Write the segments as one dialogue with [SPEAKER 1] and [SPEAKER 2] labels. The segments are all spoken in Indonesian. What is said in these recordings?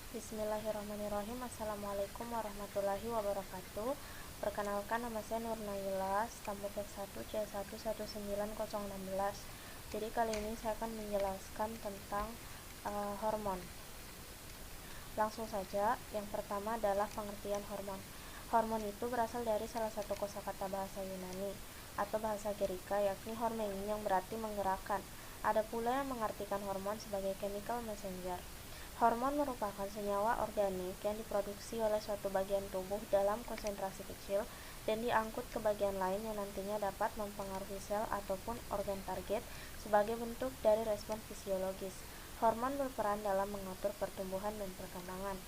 [SPEAKER 1] Bismillahirrahmanirrahim. Assalamualaikum warahmatullahi wabarakatuh. Perkenalkan, nama saya Nur Naila, stambuk F1 C119016. Jadi kali ini saya akan menjelaskan tentang hormon. Langsung saja, yang pertama adalah pengertian hormon. Hormon itu berasal dari salah satu kosakata bahasa Yunani atau bahasa Gerika, yakni hormein, yang berarti menggerakkan. Ada pula yang mengartikan hormon sebagai chemical messenger. Hormon merupakan senyawa organik yang diproduksi oleh suatu bagian tubuh dalam konsentrasi kecil dan diangkut ke bagian lain yang nantinya dapat mempengaruhi sel ataupun organ target sebagai bentuk dari respon fisiologis. Hormon berperan dalam mengatur pertumbuhan dan perkembangan.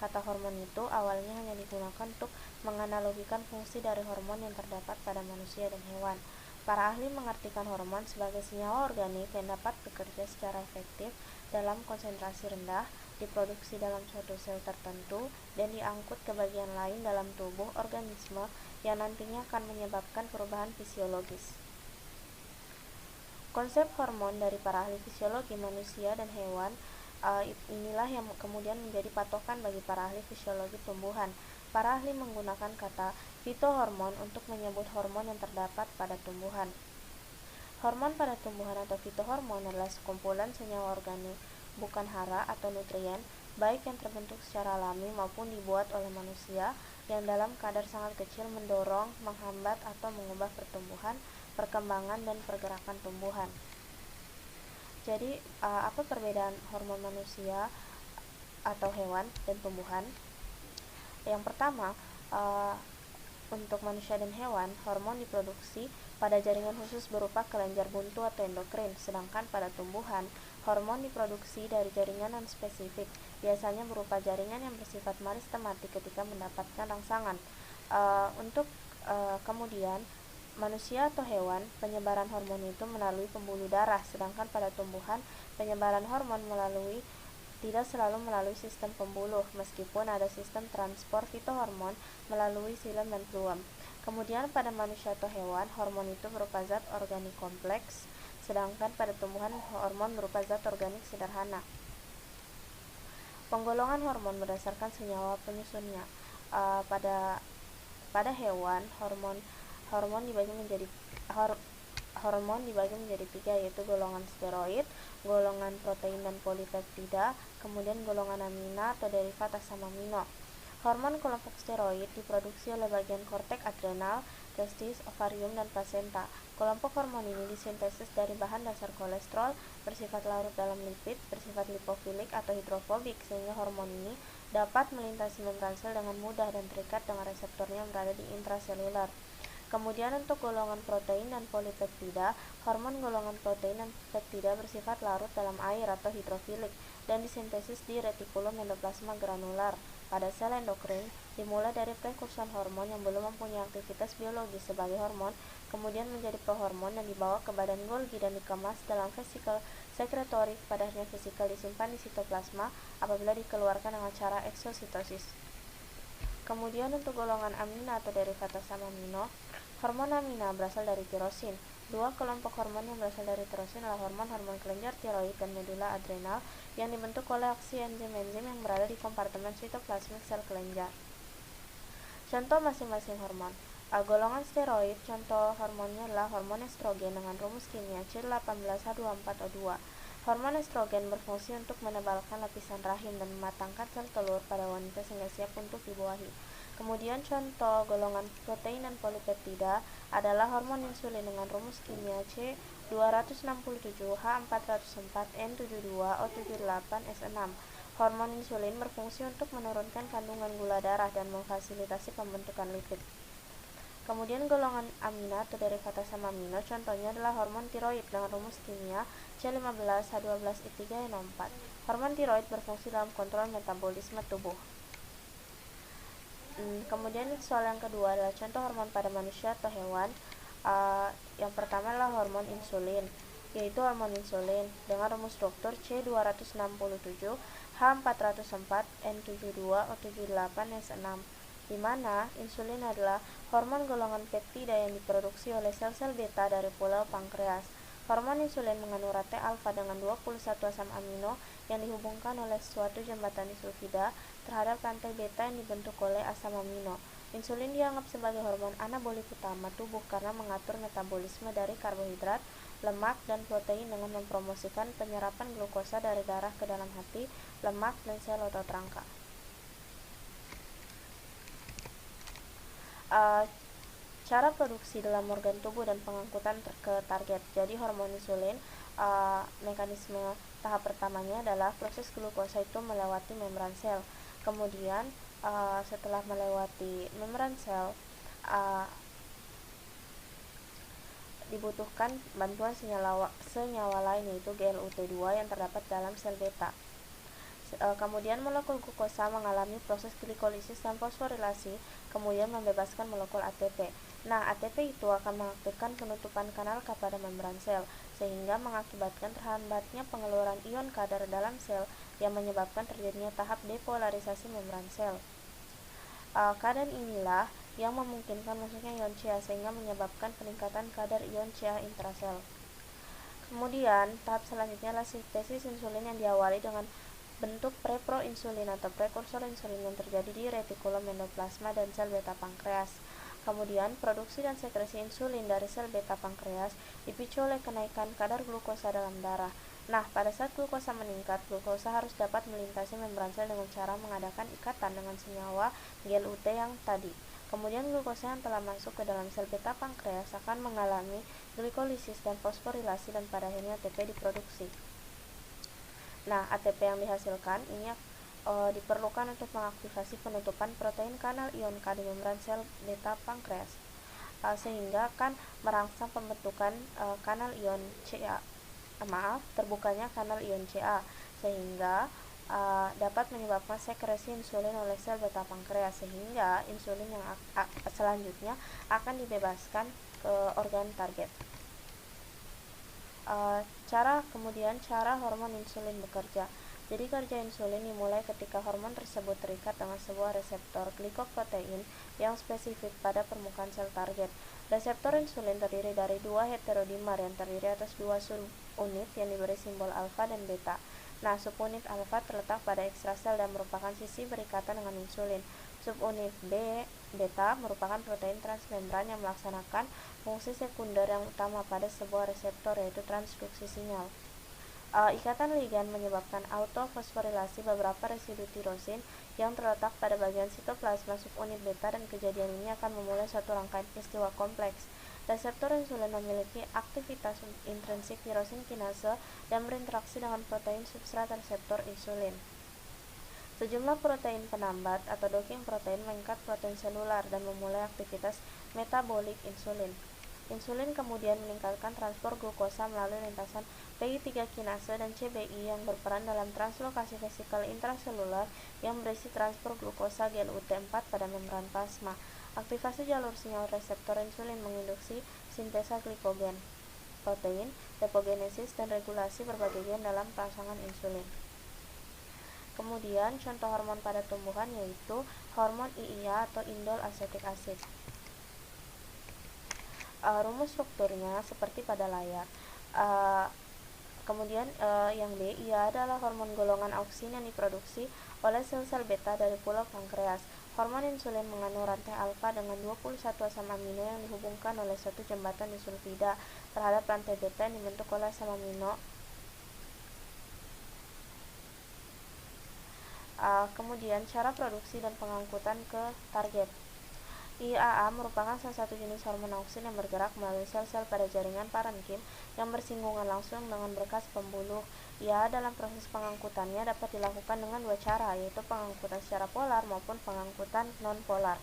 [SPEAKER 1] Kata hormon itu awalnya hanya digunakan untuk menganalogikan fungsi dari hormon yang terdapat pada manusia dan hewan. Para ahli mengartikan hormon sebagai senyawa organik yang dapat bekerja secara efektif dalam konsentrasi rendah, diproduksi dalam suatu sel tertentu, dan diangkut ke bagian lain dalam tubuh organisme yang nantinya akan menyebabkan perubahan fisiologis. Konsep hormon dari para ahli fisiologi manusia dan hewan inilah yang kemudian menjadi patokan bagi para ahli fisiologi tumbuhan. Para ahli menggunakan kata fitohormon untuk menyebut hormon yang terdapat pada tumbuhan. Hormon pada tumbuhan atau fitohormon adalah sekumpulan senyawa organik, bukan hara atau nutrien, baik yang terbentuk secara alami maupun dibuat oleh manusia, yang dalam kadar sangat kecil mendorong, menghambat, atau mengubah pertumbuhan, perkembangan, dan pergerakan tumbuhan. Jadi, apa perbedaan hormon manusia atau hewan dan tumbuhan? Yang pertama, untuk manusia dan hewan, hormon diproduksi pada jaringan khusus berupa kelenjar buntu atau endokrin, sedangkan pada tumbuhan, hormon diproduksi dari jaringan non-spesifik, biasanya berupa jaringan yang bersifat meristematik ketika mendapatkan rangsangan. Kemudian, manusia atau hewan, penyebaran hormon itu melalui pembuluh darah, sedangkan pada tumbuhan, penyebaran hormon tidak selalu melalui sistem pembuluh, meskipun ada sistem transport fitohormon melalui xilem dan fluem. Kemudian pada manusia atau hewan, hormon itu berupa zat organik kompleks, sedangkan pada tumbuhan hormon berupa zat organik sederhana. Penggolongan hormon berdasarkan senyawa penyusunnya. Pada hewan, hormon dibagi menjadi tiga, yaitu golongan steroid, golongan protein dan polipeptida, kemudian golongan amina atau derivat asam amino. Hormon kelompok steroid diproduksi oleh bagian korteks adrenal, testis, ovarium, dan plasenta. Kelompok hormon ini disintesis dari bahan dasar kolesterol, bersifat larut dalam lipid, bersifat lipofilik atau hidrofobik, sehingga hormon ini dapat melintasi membran sel dengan mudah dan terikat dengan reseptornya yang berada di intraseluler. Kemudian untuk golongan protein dan polipeptida, hormon golongan protein dan peptida bersifat larut dalam air atau hidrofilik dan disintesis di retikulum endoplasma granular pada sel endokrin, dimulai dari prekursor hormon yang belum mempunyai aktivitas biologis sebagai hormon, kemudian menjadi prohormon dan dibawa ke badan Golgi dan dikemas dalam vesikel sekretorik, pada akhirnya vesikel disimpan di sitoplasma apabila dikeluarkan dengan cara eksositosis. Kemudian untuk golongan amina atau derivat asam amino, hormon amina berasal dari tirosin. Dua kelompok hormon yang berasal dari tirosin adalah hormon kelenjar tiroid dan medula adrenal yang dibentuk oleh aksi enzim-enzim yang berada di kompartemen sitoplasmik sel kelenjar. Contoh masing-masing hormon. Golongan steroid, contoh hormonnya adalah hormon estrogen dengan rumus kimia C18H24O2. Hormon estrogen berfungsi untuk menebalkan lapisan rahim dan mematangkan sel telur pada wanita sehingga siap untuk dibuahi. Kemudian contoh golongan protein dan polipeptida adalah hormon insulin dengan rumus kimia C267H404N72O78S6. Hormon insulin berfungsi untuk menurunkan kandungan gula darah dan memfasilitasi pembentukan lipid. Kemudian golongan amina atau derivat asam amino, contohnya adalah hormon tiroid dengan rumus kimia C15H12I3NO4. Hormon tiroid berfungsi dalam kontrol metabolisme tubuh. Kemudian soal yang kedua adalah contoh hormon pada manusia atau hewan. Yang pertama adalah hormon insulin, yaitu hormon insulin dengan rumus dokter C267H404N72O78S6, di mana insulin adalah hormon golongan peptida yang diproduksi oleh sel-sel beta dari pulau pankreas. Hormon insulin mengandung rantai alfa dengan 21 asam amino yang dihubungkan oleh suatu jembatan disulfida terhadap rantai beta yang dibentuk oleh asam amino. Insulin dianggap sebagai hormon anabolik utama tubuh karena mengatur metabolisme dari karbohidrat, lemak, dan protein dengan mempromosikan penyerapan glukosa dari darah ke dalam hati, lemak, dan sel otot rangka. Cara produksi dalam organ tubuh dan pengangkutan ke target. Jadi hormon insulin, mekanisme tahap pertamanya adalah proses glukosa itu melewati membran sel. Kemudian setelah melewati membran sel, dibutuhkan bantuan senyawa lain yaitu GLUT2 yang terdapat dalam sel beta. Kemudian molekul glukosa mengalami proses glikolisis dan fosforilasi, kemudian membebaskan molekul ATP. Nah, ATP itu akan mengaktifkan penutupan kanal K pada membran sel, sehingga mengakibatkan terhambatnya pengeluaran ion K dari dalam sel yang menyebabkan terjadinya tahap depolarisasi membran sel. Keadaan inilah yang memungkinkan masuknya ion Ca sehingga menyebabkan peningkatan kadar ion Ca intrasel. Kemudian, tahap selanjutnya adalah sintesis insulin yang diawali dengan bentuk preproinsulin atau prekursor insulin yang terjadi di retikulum endoplasma dan sel beta pankreas. Kemudian, produksi dan sekresi insulin dari sel beta pankreas dipicu oleh kenaikan kadar glukosa dalam darah. Nah, pada saat glukosa meningkat, glukosa harus dapat melintasi membran sel dengan cara mengadakan ikatan dengan senyawa GLUT yang tadi. Kemudian, glukosa yang telah masuk ke dalam sel beta pankreas akan mengalami glikolisis dan fosforilasi dan pada akhirnya ATP diproduksi. Nah, ATP yang dihasilkan ini diperlukan untuk mengaktifasi penutupan protein kanal ion K di membran sel beta pankreas, sehingga akan merangsang pembentukan kanal ion Ca, terbukanya kanal ion Ca, sehingga dapat menyebabkan sekresi insulin oleh sel beta pankreas, sehingga insulin yang selanjutnya akan dibebaskan ke organ target. Cara hormon insulin bekerja. Jadi kerja insulin dimulai ketika hormon tersebut terikat dengan sebuah reseptor glikoprotein yang spesifik pada permukaan sel target. Reseptor insulin terdiri dari dua heterodimer yang terdiri atas dua subunit yang diberi simbol alfa dan beta. Nah, subunit alfa terletak pada ekstrasel dan merupakan sisi berikatan dengan insulin. Subunit beta merupakan protein transmembran yang melaksanakan fungsi sekunder yang utama pada sebuah reseptor, yaitu transduksi sinyal. Ikatan ligan menyebabkan autofosforilasi beberapa residu tirosin yang terletak pada bagian sitoplasma subunit beta, dan kejadian ini akan memulai suatu rangkaian peristiwa kompleks. Reseptor insulin memiliki aktivitas intrinsik tirosin kinase dan berinteraksi dengan protein substrat reseptor insulin. Sejumlah protein penambat atau docking protein mengikat protein selular dan memulai aktivitas metabolik insulin. Insulin kemudian meningkatkan transport glukosa melalui lintasan PI3 kinase dan CBI yang berperan dalam translokasi vesikel intraselular yang berisi transport glukosa GLUT4 pada membran plasma. Aktivasi jalur sinyal reseptor insulin menginduksi sintesa glikogen, protein, lipogenesis, dan regulasi berbagai gen dalam rangsangan insulin. Kemudian contoh hormon pada tumbuhan yaitu hormon IIA atau indol acetic acid. Rumus strukturnya seperti pada layar. Kemudian yang B, IA adalah hormon golongan auksin yang diproduksi oleh sel-sel beta dari pulau pankreas. Hormon insulin mengandung rantai alfa dengan 21 asam amino yang dihubungkan oleh suatu jembatan disulfida terhadap rantai beta yang dibentuk oleh asam amino. Kemudian cara produksi dan pengangkutan ke target. IAA merupakan salah satu jenis hormon auksin yang bergerak melalui sel-sel pada jaringan parenkim yang bersinggungan langsung dengan berkas pembuluh. IAA dalam proses pengangkutannya dapat dilakukan dengan dua cara, yaitu pengangkutan secara polar maupun pengangkutan non-polar.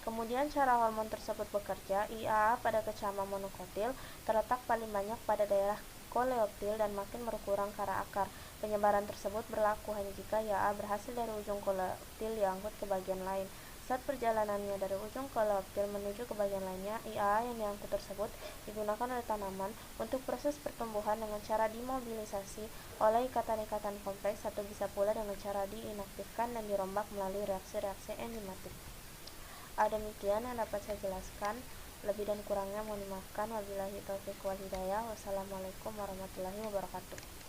[SPEAKER 1] Kemudian cara hormon tersebut bekerja. IAA pada kecama monokotil terletak paling banyak pada daerah koleoptil dan makin berkurang ke arah akar. Penyebaran tersebut berlaku hanya jika IAA berhasil dari ujung koleoptil diangkut ke bagian lain. Saat perjalanannya dari ujung koleoptil menuju ke bagian lainnya, IAA yang diangkut tersebut digunakan oleh tanaman untuk proses pertumbuhan dengan cara dimobilisasi oleh ikatan-ikatan kompleks, atau bisa pula dengan cara diinaktifkan dan dirombak melalui reaksi-reaksi enzimatik. Demikian yang dapat saya jelaskan Lebih dan kurangnya mohon dimaafkan. Wabillahi taufiq wal hidayah. Wassalamualaikum warahmatullahi wabarakatuh.